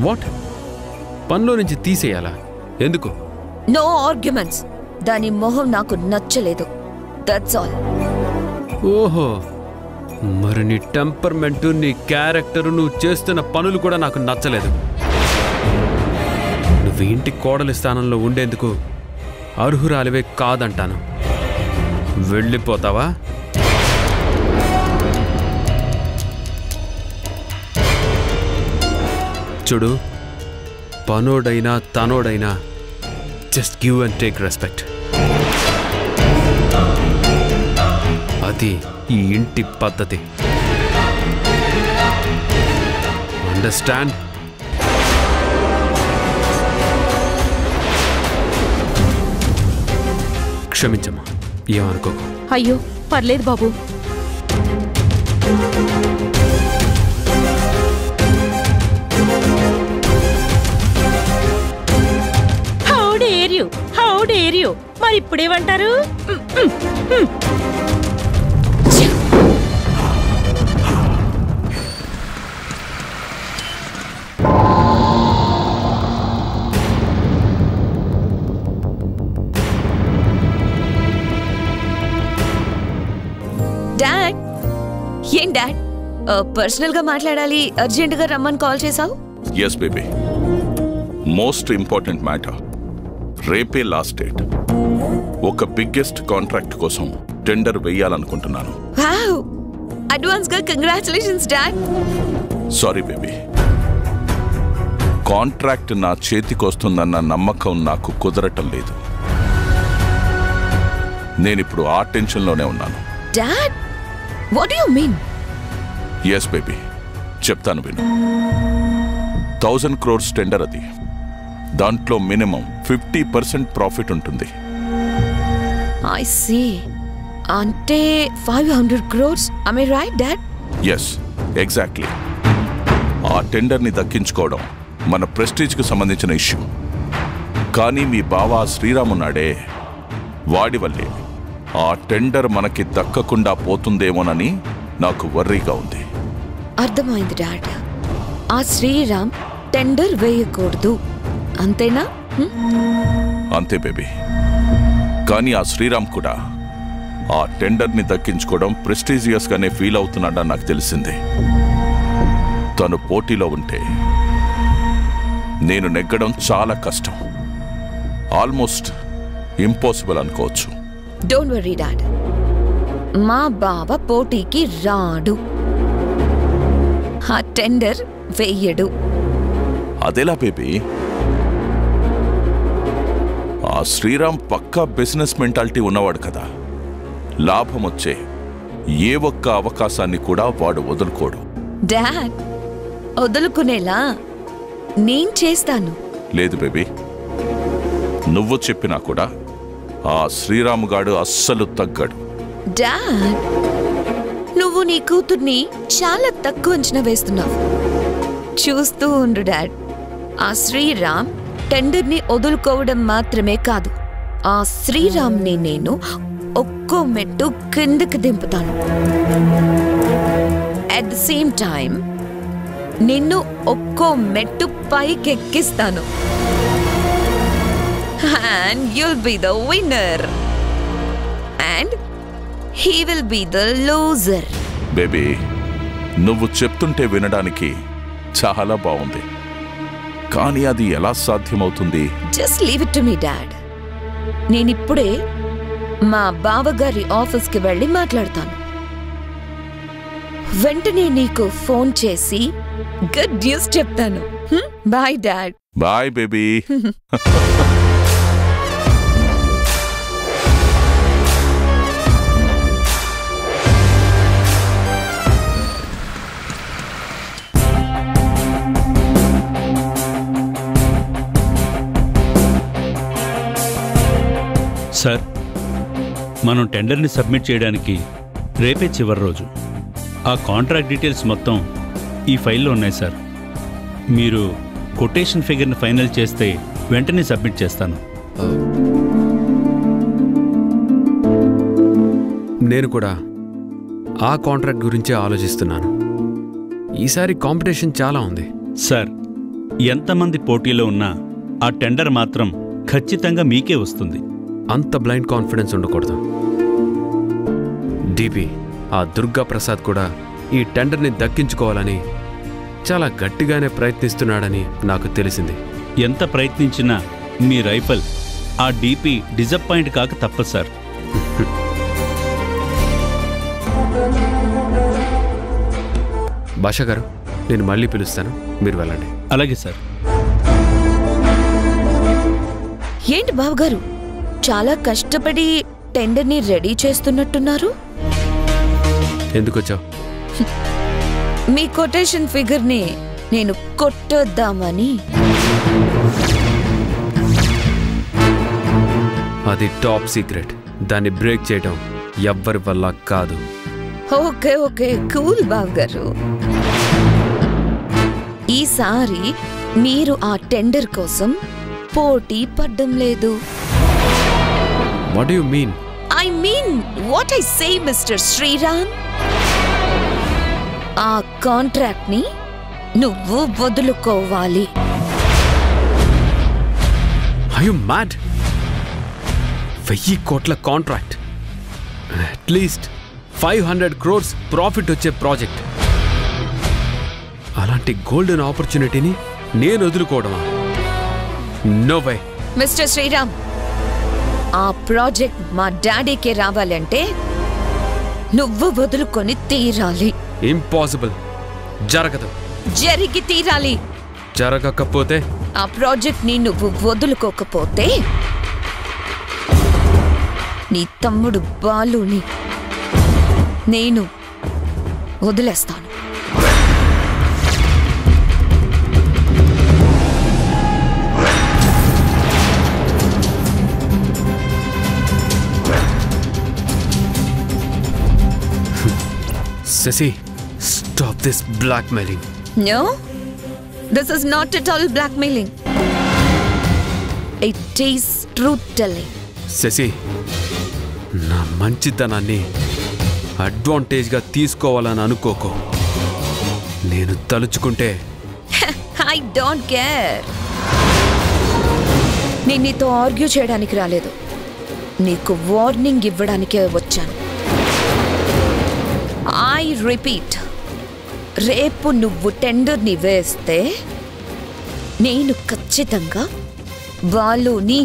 What? పనిలో నుంచి తీసేయాలా? ఎందుకు? No arguments. దాని మొహం నాకు నచ్చలేదు. That's all. ఓహో, మరి నీ టెంపర్మెంటు, నీ క్యారెక్టరు, నువ్వు చేస్తున్న పనులు కూడా నాకు నచ్చలేదు. నువ్వు ఇంటి కోడలి స్థానంలో ఉండేందుకు అర్హురాలివే కాదంటాను. వెళ్ళిపోతావా? చూడు, పనోడైనా తనోడైనా just give and take respect. అది ఈ ఇంటి పద్ధతి. అండర్స్టాండ్? క్షమించమ్మా, ఏమనుకోకు. అయ్యో పర్లేదు బాబు. How dare you. మరి ఇప్పుడేమంటారు? డాడ్, ఏం డాడ్ పర్సనల్ గా మాట్లాడాలి, అర్జెంట్ గా రమ్మని కాల్ చేసావు? Yes baby, most important matter. రేపే లాస్ట్ డేట్. ఒక బిగ్గెస్ట్ కాంట్రాక్ట్ కోసం టెండర్ వేయాలనుకుంటున్నాను. వావ్, అడ్వాన్స్ గా congratulations dad. Sorry baby, contract నా చేతికొస్తుందన్న నమ్మకం నాకు కుదరటం లేదు. నేనిప్పుడు ఆ టెన్షన్లోనే ఉన్నాను. Dad, what do you mean? Yes baby, చెప్తాను విను. 1000 crores టెండర్ అది. దాంట్లో మినిమం 50% ప్రాఫిట్ ఉంటుంది. I see. అంటే 500 crores. am I right dad? Yes, exactly. ఆ టెండర్ని దక్కించుకోవడం మన ప్రెస్టీజ్కి సంబంధించిన ఇష్యూ. కానీ మీ బావ శ్రీరామున్నాడే, వాడి వల్లే ఆ టెండర్ మనకి దక్కకుండా పోతుందేమోనని నాకు వర్రీగా ఉంది. అర్థమైంది డాడ్. ఆ శ్రీరామ్ టెండర్ వేయకూడదు, అంతేనా? అంతే బేబీ. కానీ ఆ శ్రీరామ్ కూడా ఆ టెండర్ని దక్కించుకోవడం ప్రెస్టీజియస్ గానే ఫీల్ అవుతున్నాడని నాకు తెలిసింది. తను పోటీలో ఉంటే నేను నెగ్గడం చాలా కష్టం, ఆల్మోస్ట్ ఇంపాసిబుల్ అనుకోవచ్చు. డోంట్ వరీ డాడ్, మా బావ పోటీకి రాడు, ఆ టెండర్ వేయడు. అదెలా బేబీ? ఆ శ్రీరామ్ పక్కా బిజినెస్ మెంటాలిటీ ఉన్నవాడు కదా. లాభం వచ్చే ఏ ఒక్క అవకాశాన్ని కూడా వాడు వదులుకోడు. డాడ్, వదులుకునేలా నేను చేస్తాను. లేదు బేబీ, నువ్వు చెప్పినా కూడా ఆ శ్రీరాముగాడు అస్సలు తగ్గడు. డాడ్, నువ్వు నీ కూతుర్ని చాలా తక్కువ అంచనా వేస్తున్నావు. చూస్తూ ఉండు డాడ్, ఆ శ్రీరామ్ టెండర్ని వదులుకోవడం మాత్రమే కాదు, ఆ శ్రీరామ్ని నేను ఒక్కో మెట్టు కిందకి దింపుతాను. అట్ ద సేమ్ టైం నిన్ను ఒక్కో మెట్టు పైకెక్కిస్తాను. And you'll be the winner. And he will be the loser. Baby, నువ్వు చెప్తుంటే వినడానికి చాలా బాగుంది, కానీ అది ఎలా సాధ్యమవుతుంది? Just leave it to me, Dad. నేనిప్పుడే మా బావగారి ఆఫీస్కి వెళ్ళి మాట్లాడతాను. వెంటనే నీకు ఫోన్ చేసి గుడ్ న్యూస్ చెప్తాను. Bye dad. Bye baby. Sir, మనం టెండర్ని సబ్మిట్ చేయడానికి రేపే చివరి రోజు. ఆ కాంట్రాక్ట్ డీటెయిల్స్ మొత్తం ఈ ఫైల్లో ఉన్నాయి సార్. మీరు కొటేషన్ ఫిగర్ని ఫైనల్ చేస్తే వెంటనే సబ్మిట్ చేస్తాను. నేను కూడా ఆ కాంట్రాక్ట్ గురించే ఆలోచిస్తున్నాను. ఈసారి కాంపిటీషన్ చాలా ఉంది సార్. ఎంతమంది పోటీలో ఉన్నా ఆ టెండర్ మాత్రం ఖచ్చితంగా మీకే వస్తుంది. అంత బ్లైండ్ కాన్ఫిడెన్స్ ఉండకూడదు. డిపి, ఆ దుర్గా ప్రసాద్ కూడా ఈ టెండర్ని దక్కించుకోవాలని చాలా గట్టిగానే ప్రయత్నిస్తున్నాడని నాకు తెలిసింది. ఎంత ప్రయత్నించినా మీ రైఫల్ ఆ డీపీ డిసప్పాయింట్ కాక తప్పదు సార్. భాషా గారు, నేను మళ్ళీ పిలుస్తాను, మీరు వెళ్ళండి. అలాగే సార్. ఏంటి బావగారు, చాలా కష్టపడి టెండర్ని రెడీ చేస్తున్నట్టున్నారు? ఎందుకొచ్చావు? మీ కొటేషన్ ఫిగర్ని నేను కొట్టొద్దామని. అది టాప్ సీక్రెట్. దాన్ని బ్రేక్ చేయడం ఎవ్వరి వల్ల కాదు. ఓకే ఓకే, కూల్ బావగారు. ఈసారి మీరు ఆ టెండర్ కోసం పోటీ పడ్డం లేదు. What you mean? I mean what I say mister Sriram. ఆ కాంట్రాక్ట్ ని నువ్వు వదులుకోవాలి. Are you mad? 1000 కోట్ల కాంట్రాక్ట్, అట్లీస్ట్ 500 crores ప్రాఫిట్ వచ్చే ప్రాజెక్ట్. అలాంటి గోల్డెన్ ఆపర్చునిటీని నేను వదులుకోవడమా? No way. మిస్టర్ శ్రీరామ్, ఆ ప్రాజెక్ట్ మా డాడీకే రావాలంటే నువ్వు వదులుకొని తీరాలి. ఇంపాసిబుల్. జరగదు. జరిగి తీరాలి. జరగకపోతే? ఆ ప్రాజెక్ట్ ని నువ్వు వదులుకోకపోతే నీ తమ్ముడు బాలుని నేను వదిలేస్తాను. Ceci, stop this blackmailing. No, this is not at all blackmailing. It is truth telling. Ceci, నా మంచితనాన్ని అడ్వాంటేజ్గా తీసుకోవాలని అనుకోకు. నేను తలుచుకుంటే I don't care. నేను నీతో ఆర్గ్యూ చేయడానికి రాలేదు, నీకు వార్నింగ్ ఇవ్వడానికే వచ్చాను. ఐ రిపీట్, రేపు నువ్వు టెండర్ని వేస్తే నేను ఖచ్చితంగా బాలుని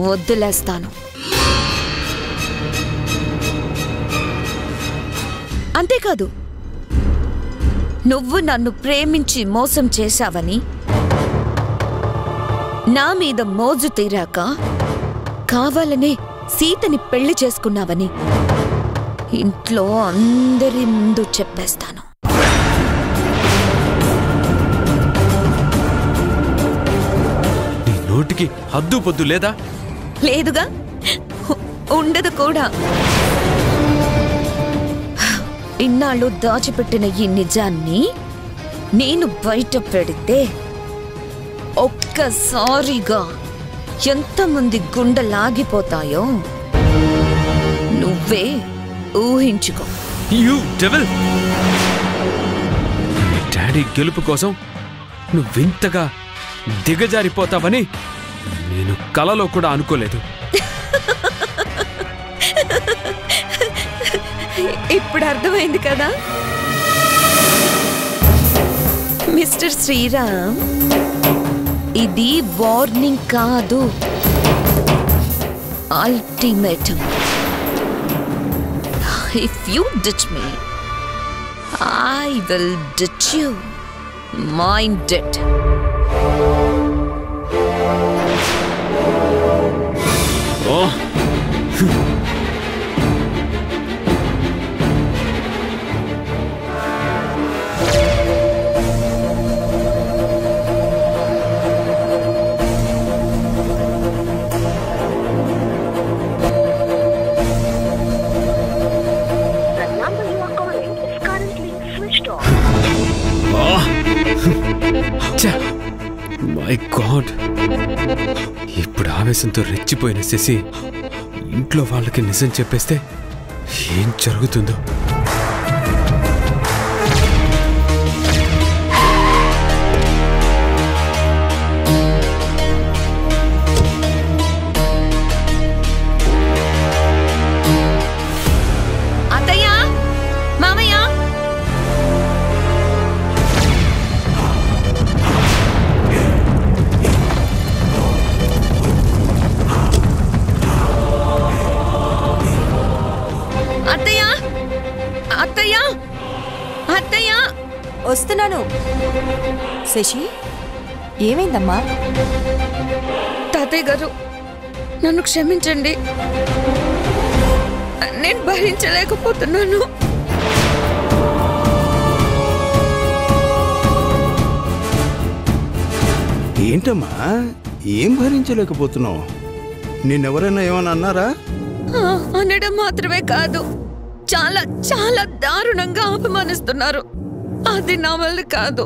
వదిలేస్తాను. అంతేకాదు, నువ్వు నన్ను ప్రేమించి మోసం చేశావని, నా మీద మోజు తీరాక కావాలనే సీతని పెళ్లి చేసుకున్నావని ఇంట్లో అందరి ముందు చెప్పేస్తాను. నీ నోటికి హద్దు పొద్దు లేదా? లేదుగా, ఉండదు కూడా. ఇన్నాళ్ళు దాచిపెట్టిన ఈ నిజాన్ని నేను బయట పెడితే ఒక్కసారిగా ఎంతమంది గుండెలాగిపోతాయో నువ్వే ఊహించుకో. You devil! నీ డాడీ గెలుపు కోసం నువ్వింతగా దిగజారిపోతావని నేను కలలో కూడా అనుకోలేదు. ఇప్పుడు అర్థమైంది కదా మిస్టర్ శ్రీరామ్, ఇది వార్నింగ్ కాదు, ultimatum. If you ditch me, I will ditch you. Mind it. Oh! My God! ఇప్పుడు ఆవేశంతో రెచ్చిపోయిన శశి ఇంట్లో వాళ్ళకి నిజం చెప్పేస్తే ఏం జరుగుతుందో. అత్తయ్య అత్తయ్య వస్తున్నాను. శశి, ఏమైందమ్మా? తాతయ్య గారు నన్ను క్షమించండి. నేను భరించలేకపోతున్నాను. ఏంటమ్మా, ఏం భరించలేకపోతున్నావు? నిన్నెవరైనా ఏమన్నా అన్నారా? అనడం మాత్రమే కాదు, చాలా చాలా దారుణంగా అవమానిస్తున్నారు. అది నా వల్ల కాదు.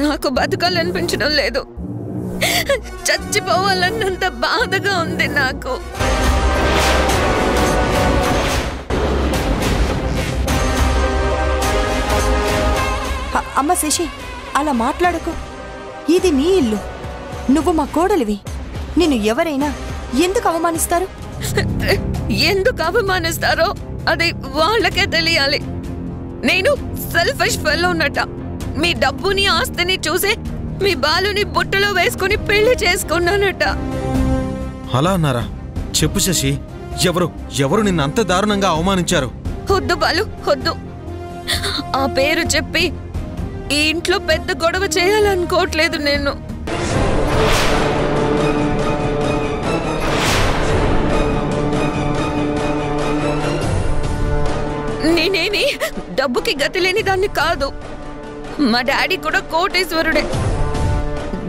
నాకు బతకాలనిపించడం లేదు. చచ్చిపోవాలన్నంత బాధగా ఉంది నాకు. అమ్మ శశి, అలా మాట్లాడకు. ఇది నీ ఇల్లు. నువ్వు మా కోడలివి. నిన్ను ఎవరైనా ఎందుకు అవమానిస్తారు? ఎందుకు అవమానిస్తారో అది వాళ్ళకే తెలియాలి. నేను సెల్ఫిష్ ఫెల్లో ఉన్నట్ట. మీ డబ్బుని ఆస్తిని చూసే మీ బాలుని బుట్టలో వేసుకుని పెళ్లి చేసుకున్నానట. అలా అన్నారా? చెప్పు శశి, ఎవరు నిన్నంత దారుణంగా అవమానించారు? వద్దు బాలు, వద్దు. ఆ పేరు చెప్పి ఈ ఇంట్లో పెద్ద గొడవ చేయాలనుకోవట్లేదు నేను. నేనేమి డబ్బుకి గతి లేని దాన్ని కాదు. మా డాడీ కూడా కోటేశ్వరుడే.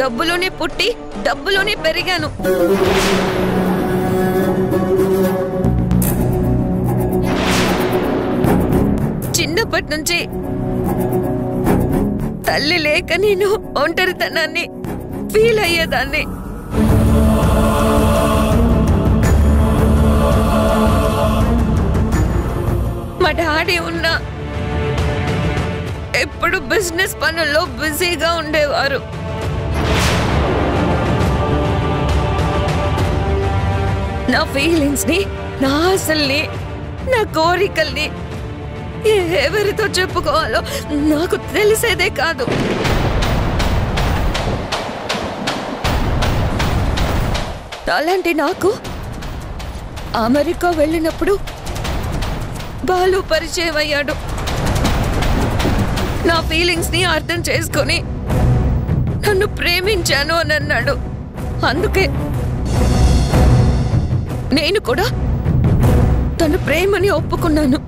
డబ్బులోనే పుట్టి డబ్బులోనే పెరిగాను. చిన్నప్పటి నుంచి తల్లి లేక నేను ఒంటరితనాన్ని ఫీల్ అయ్యేదాన్ని. మా డాడీ ఉన్నా ఎప్పుడు బిజినెస్ పనుల్లో బిజీగా ఉండేవారు. నా ఫీలింగ్స్ ని, నా ఆశల్ని, నా కోరికల్ని ఎవరితో చెప్పుకోవాలో నాకు తెలిసేదే కాదు. అలాంటి నాకు అమెరికా వెళ్ళినప్పుడు బాలు పరిచయం అయ్యాడు. నా ఫీలింగ్స్ ని అర్థం చేసుకొని నన్ను ప్రేమించాను అని అన్నాడు. అందుకే నేను కూడా తన ప్రేమని ఒప్పుకున్నాను.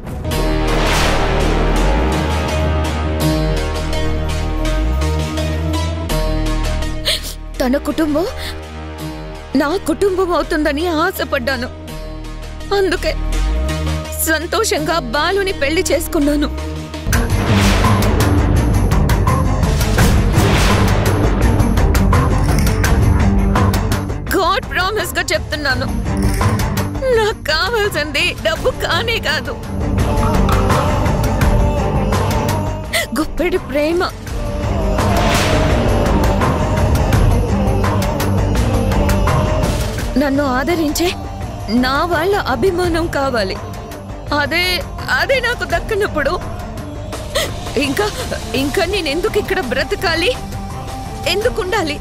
తన కుటుంబం నా కుటుంబం అవుతుందని ఆశపడ్డాను. అందుకే సంతోషంగా బాలుని పెళ్లి చేసుకున్నాను. గాడ్ ప్రామిస్ గా చెప్తున్నాను, నాకు కావాల్సింది డబ్బు కానే కాదు, గొప్పటి ప్రేమ. నన్ను ఆదరించే నా వాళ్ళ అభిమానం కావాలి. అదే నాకు దక్కనప్పుడు ఇంకా నేను ఎందుకు ఇక్కడ బ్రతకాలి, ఎందుకు ఉండాలి?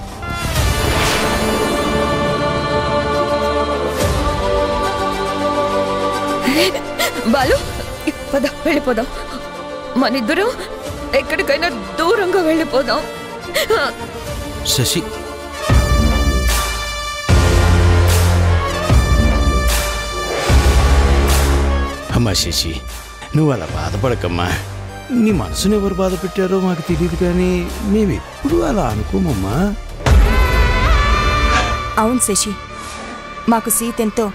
బాలు, పద వెళ్ళిపోదాం. మనిద్దరం ఎక్కడికైనా దూరంగా వెళ్ళిపోదాం. శశి, అమ్మా శశి, నువ్వు అలా బాధపడకమ్మా. నీ మనసును ఎవరు బాధ పెట్టారో మాకు తెలియదు, కానీ మేమెప్పుడు అలా అనుకోమమ్మా. అవును శశి, మాకు సీతెంతో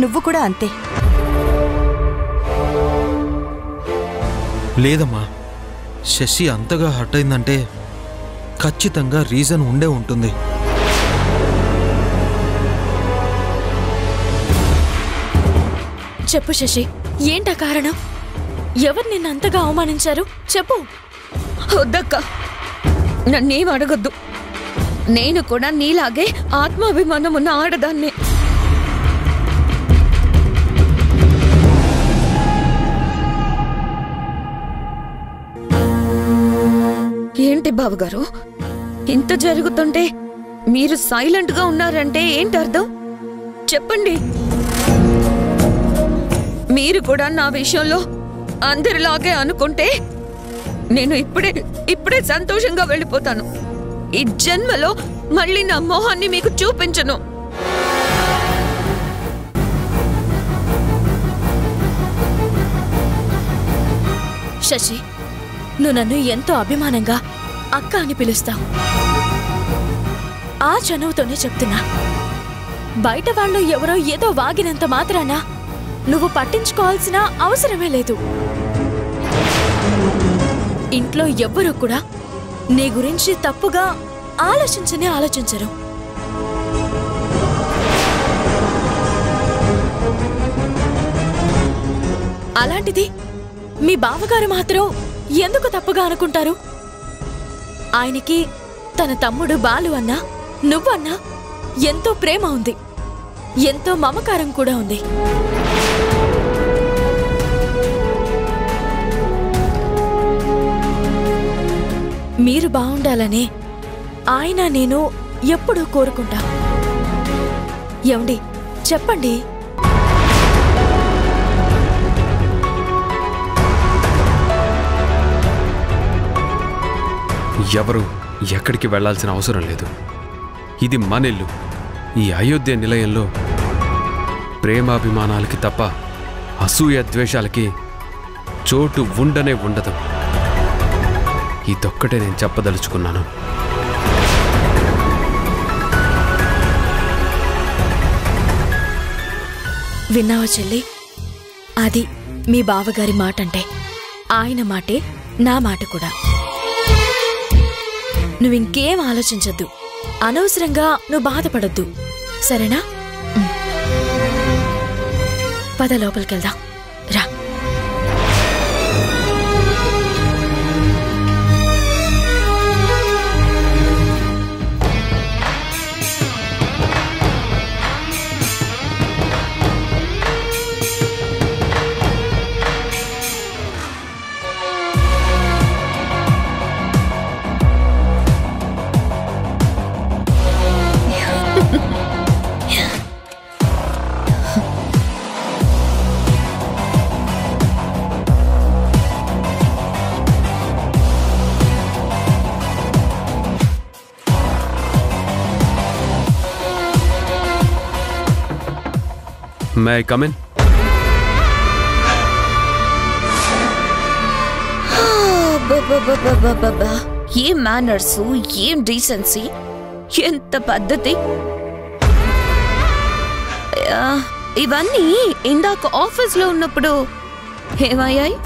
నువ్వు కూడా అంతే. లేదమ్మా, శశి అంతగా హర్ట్ అయిందంటే ఖచ్చితంగా రీజన్ ఉండే ఉంటుంది. చెప్పు శశి, ఏంటా కారణం? ఎవరు నిన్ను అంతగా అవమానించారు? చెప్పు. వద్దక్క, నన్నేం అడగొద్దు. నేను కూడా నీలాగే ఆత్మాభిమానం ఉన్న ఆడదాన్నే. ఏంటి బావగారు, ఇంత జరుగుతుంటే మీరు సైలెంట్ గా ఉన్నారంటే ఏంటి అర్థం? చెప్పండి. మీరు కూడా నా విషయంలో అందరిలాగే అనుకుంటే నేను ఇప్పుడే సంతోషంగా వెళ్ళిపోతాను. ఈ జన్మలో మళ్ళీ నా మొహాన్ని మీకు చూపించను. శశి, నువ్వు నన్ను ఎంతో అభిమానంగా అక్క అని పిలుస్తావు. ఆ చనువుతోనే చెప్తున్నా. బయట వాళ్ళు ఎవరో ఏదో వాగినంత మాత్రాన నువ్వు పట్టించుకోవాల్సిన అవసరమే లేదు. ఇంట్లో ఎవ్వరూ కూడా నీ గురించి తప్పుగా ఆలోచించరు. అలాంటిది మీ బావగారు మాత్రం ఎందుకు తప్పుగా అనుకుంటారు? ఆయనకి తన తమ్ముడు బాలు అన్నా నువ్వన్నా ఎంతో ప్రేమ ఉంది, ఎంతో మమకారం కూడా ఉంది. మీరు బాగుండాలనే ఆయన నేను ఎప్పుడూ కోరుకుంటా. ఏమండి చెప్పండి. ఎవరు ఎక్కడికి వెళ్లాల్సిన అవసరం లేదు. ఇది మనిల్లు. ఈ అయోధ్య నిలయంలో ప్రేమాభిమానాలకి తప్ప అసూయ ద్వేషాలకి చోటు ఉండనే ఉండదు. ఇదొక్కటే నేను చెప్పదలుచుకున్నాను. విన్నావా చెల్లి? అది మీ బావగారి మాట అంటే ఆయన మాటే నా మాట కూడా. నువ్వింకేం ఆలోచించొద్దు, అనవసరంగా నువ్వు బాధపడొద్దు, సరేనా? పద లోపలికెళ్దాం రా. May I come in? ఏం మేనర్స్, ఏం డీసెన్సీ, ఎంత పద్ధతి. ఇవన్నీ ఇందాక ఆఫీస్లో ఉన్నప్పుడు ఏమయ్యాయి?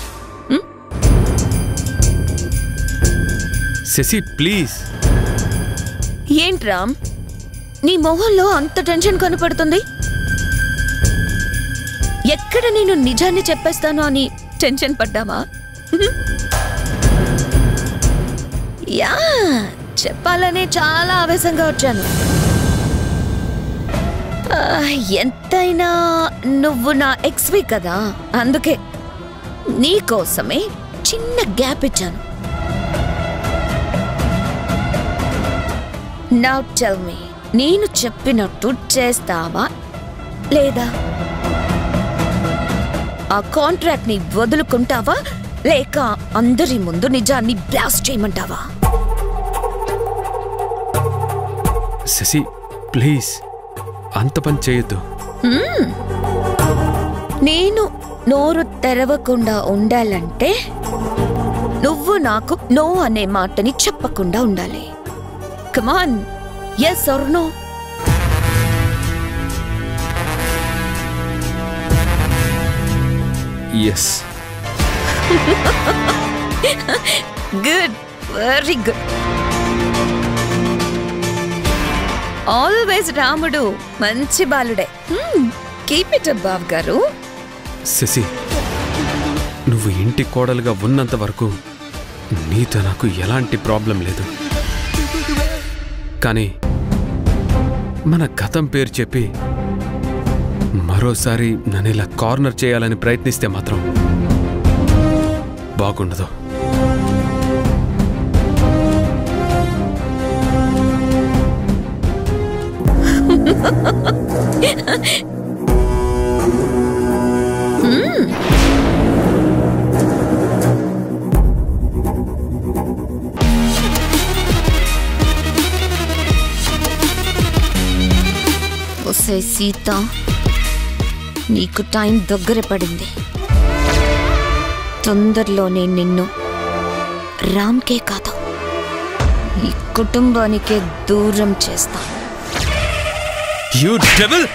శశి ప్లీజ్. ఏంట్రామ్, నీ మొహంలో అంత టెన్షన్ కనపడుతుంది? ఎక్కడ నేను నిజాన్ని చెప్పేస్తాను అని టెన్షన్ పడ్డామా? యా, చెప్పాలనే చాలా ఆవేశంగా వచ్చాను. ఎంతైనా నువ్వు నా ఎక్స్వి కదా, అందుకే నీకోసమే చిన్న గ్యాప్ ఇచ్చాను. నౌ టెల్ మీ, నేను చెప్పినట్టు చేస్తావా లేదా? ఆ కాంట్రాక్ట్ ని వదులుకుంటావా లేక అందరి ముందు నిజాన్ని బ్లాస్ట్ చేయమంటావా? శశి ప్లీజ్, అంత పని చేయొద్దు. నేను నోరు తెరవకుండా ఉండాలంటే నువ్వు నాకు నో అనే మాటని చెప్పకుండా ఉండాలి. కమాన్, yes or no? Yes. Good, very good. Always రాముడు మంచి బాలుడే. కీప్ ఇట్ అప్ బావ్ గారు. శశి, నువ్వు ఇంటి కోడలుగా ఉన్నంత వరకు నీతో నాకు ఎలాంటి ప్రాబ్లం లేదు. కానీ మన గతం పేరు చెప్పి మరోసారి నన్ను ఇలా కార్నర్ చేయాలని ప్రయత్నిస్తే మాత్రం బాగుండదు. ఒసే సీత, నీకు టైం దగ్గర పడింది. తొందరలోనే నిన్ను రామ్కే కాదు, ఈ కుటుంబానికే దూరం చేస్తాను. You devil!